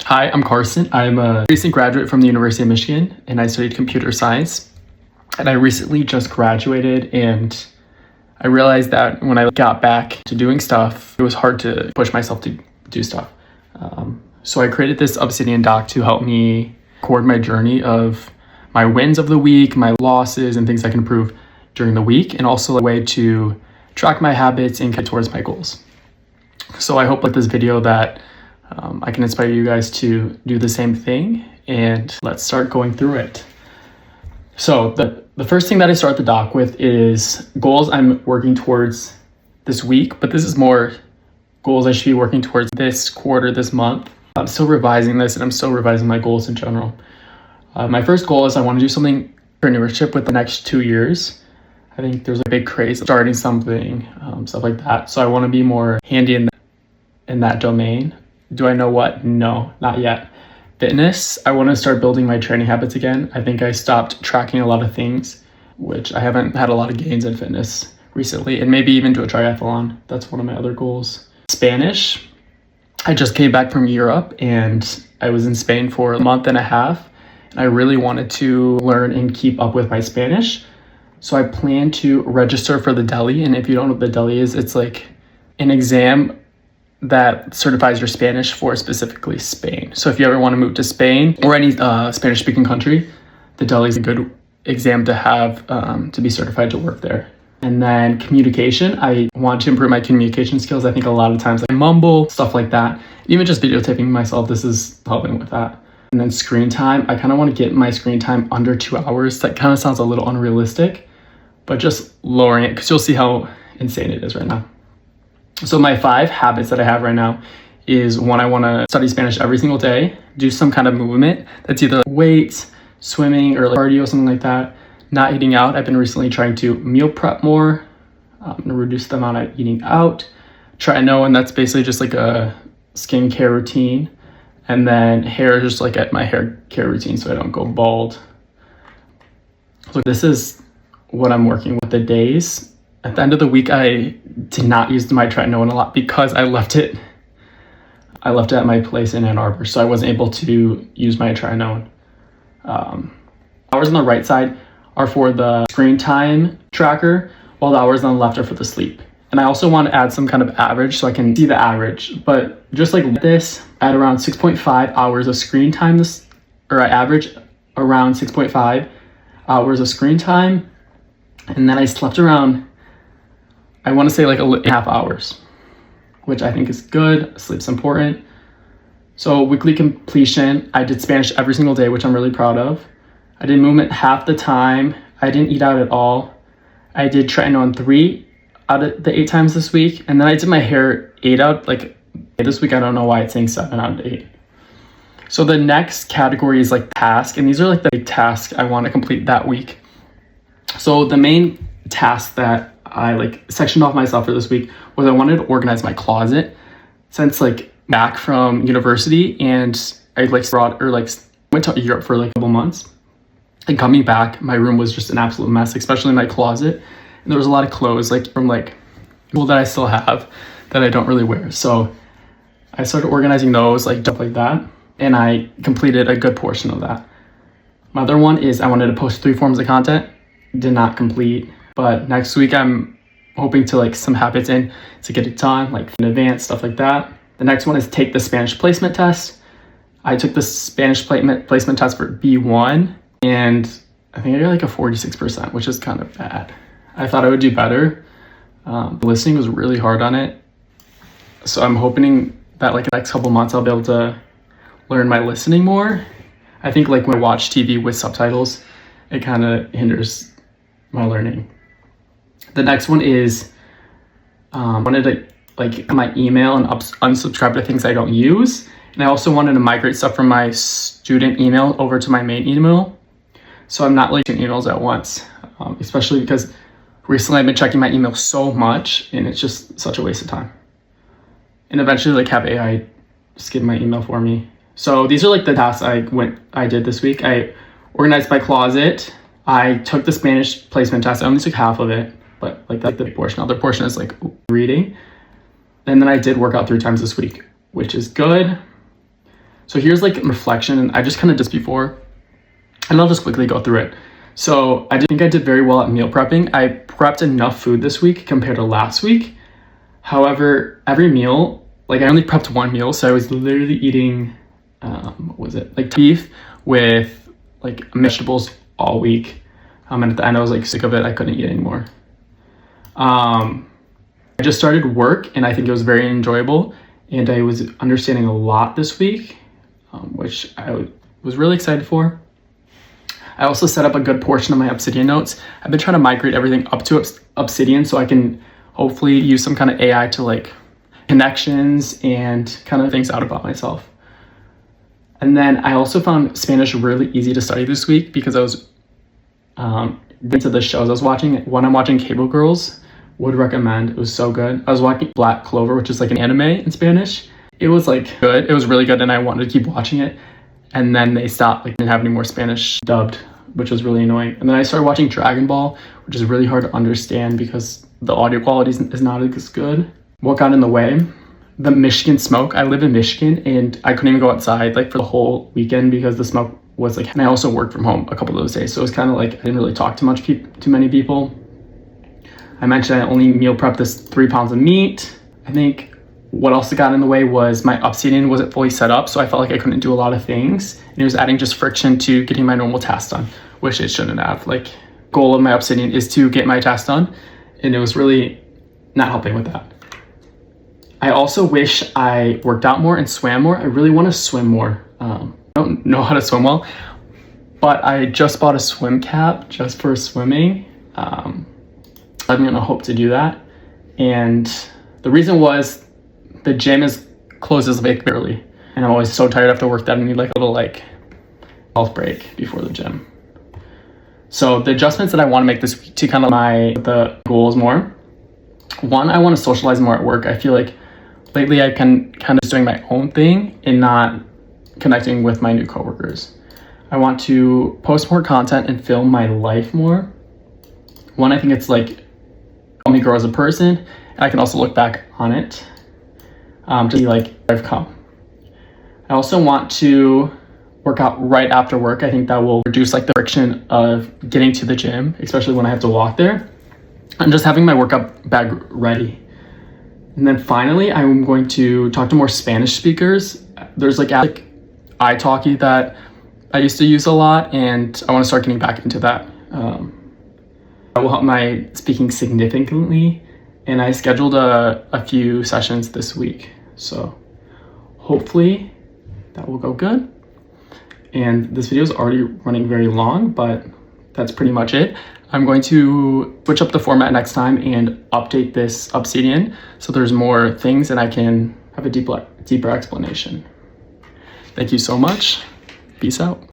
Hi, I'm Carson. I'm a recent graduate from the University of Michigan, and I studied computer science. And I recently just graduated, and I realized that when I got back to doing stuff, it was hard to push myself to do stuff. So I created this Obsidian doc to help me record my journey of my wins of the week, my losses, and things I can improve during the week, and also a way to track my habits and get towards my goals. So I hope with this video that I can inspire you guys to do the same thing, and let's start going through it. So the first thing that I start the doc with is goals I'm working towards this week, but this is more goals I should be working towards this quarter, this month. I'm still revising this, and I'm still revising my goals in general. My first goal is I want to do something entrepreneurship with the next 2 years. I think there's a big craze of starting something, stuff like that. So I want to be more handy in that domain. Do I know what? No, not yet. Fitness, I want to start building my training habits again. I think I stopped tracking a lot of things, which I haven't had a lot of gains in fitness recently, and maybe even do a triathlon. That's one of my other goals. Spanish, I just came back from Europe, and I was in Spain for a month and a half, and I really wanted to learn and keep up with my Spanish. So I plan to register for the DELE, and if you don't know what the DELE is, it's like an exam that certifies your Spanish for specifically Spain. So if you ever want to move to Spain or any Spanish-speaking country, the DELE is a good exam to have to be certified to work there. And then communication, I want to improve my communication skills. I think a lot of times I mumble, stuff like that. Even just videotaping myself, this is helping with that. And then screen time, I kind of want to get my screen time under 2 hours. That kind of sounds a little unrealistic, but just lowering it because you'll see how insane it is right now. So my 5 habits that I have right now is one, I want to study Spanish every single day, do some kind of movement that's either weights, swimming, or like cardio, something like that. Not eating out. I've been recently trying to meal prep more, and reduce the amount of eating out. And that's basically just like a skincare routine. And then hair, just like at my hair care routine so I don't go bald. So this is what I'm working with the days. At the end of the week, I did not use my tretinoin a lot because I left it at my place in Ann Arbor, so I wasn't able to use my tretinoin. Hours on the right side are for the screen time tracker, while the hours on the left are for the sleep. And I also want to add some kind of average so I can see the average. But just like this, I had around 6.5 hours of screen time I average around 6.5 hours of screen time. And then I slept around, I want to say like a half hours, which I think is good. Sleep's important. So weekly completion, I did Spanish every single day, which I'm really proud of. I did movement half the time. I didn't eat out at all. I did tretinoin 3 out of the 8 times this week. And then I did my hair 8 out, like this week, I don't know why it's saying 7 out of 8. So the next category is like task. And these are like the big tasks I want to complete that week. So the main task that I like sectioned off myself for this week was I wanted to organize my closet. Since like back from university, and I like went to Europe for like a couple months, and coming back, my room was just an absolute mess, especially my closet. And there was a lot of clothes like from like people that I still have that I don't really wear. So I started organizing those, like stuff like that, and I completed a good portion of that. My other one is I wanted to post 3 forms of content. Did not complete, but next week I'm hoping to like some habits in to get it done, like in advance, stuff like that. The next one is take the Spanish placement test. I took the Spanish placement test for B1, and I think I got like a 46%, which is kind of bad. I thought I would do better. The listening was really hard on it. So I'm hoping that like the next couple months I'll be able to learn my listening more. I think like when I watch TV with subtitles, it kind of hinders my learning. The next one is I wanted to like my email and unsubscribe to things I don't use. And I also wanted to migrate stuff from my student email over to my main email. So I'm not like checking emails at once, especially because recently I've been checking my email so much, and it's just such a waste of time. And eventually like have AI skim my email for me. So these are like the tasks I did this week. I organized my closet. I took the Spanish placement test. I only took half of it, but like that's the big portion. The other portion is like reading. And then I did work out 3 times this week, which is good. So here's like a reflection, and I just kind of did before, and I'll just quickly go through it. So I think I did very well at meal prepping. I prepped enough food this week compared to last week. However, every meal, like I only prepped one meal, so I was literally eating, what was it? Like beef with like vegetables all week. And at the end I was like sick of it. I couldn't eat anymore. I just started work and I think it was very enjoyable, and I was understanding a lot this week, which I was really excited for. I also set up a good portion of my Obsidian notes. I've been trying to migrate everything up to Obsidian so I can hopefully use some kind of AI to like connections and kind of things out about myself. And then I also found Spanish really easy to study this week because I was into the shows I was watching. One I'm watching, Cable Girls, would recommend. It was so good. I was watching Black Clover, which is like an anime in Spanish. It was like good. It was really good, and I wanted to keep watching it. And then they stopped, like didn't have any more Spanish dubbed, which was really annoying. And then I started watching Dragon Ball, which is really hard to understand because the audio quality is not as good. What got in the way? The Michigan smoke. I live in Michigan and I couldn't even go outside like for the whole weekend because the smoke was like, and I also worked from home a couple of those days. So it was kind of like, I didn't really talk to many people. I mentioned I only meal prepped this 3 pounds of meat. I think what else got in the way was my Obsidian wasn't fully set up. So I felt like I couldn't do a lot of things, and it was adding just friction to getting my normal tasks done, which it shouldn't have. Like, goal of my Obsidian is to get my tasks done, and it was really not helping with that. I also wish I worked out more and swam more. I really want to swim more. I don't know how to swim well, but I just bought a swim cap just for swimming. I'm gonna hope to do that. And the reason was the gym closes like early, and I'm always so tired after work that I need like a little like health break before the gym. So the adjustments that I want to make this week to kind of the goals more. One, I want to socialize more at work. I feel like lately I can kind of just doing my own thing and not connecting with my new coworkers. I want to post more content and film my life more. One, I think it's like help me grow as a person, and I can also look back on it to see like where I've come. I also want to work out right after work. I think that will reduce like the friction of getting to the gym, especially when I have to walk there, and just having my workout bag ready. And then finally, I'm going to talk to more Spanish speakers. There's like italki that I used to use a lot, and I want to start getting back into that. That will help my speaking significantly, and I scheduled a few sessions this week. So hopefully that will go good. And this video is already running very long, but that's pretty much it. I'm going to switch up the format next time and update this Obsidian so there's more things and I can have a deeper explanation. Thank you so much. Peace out.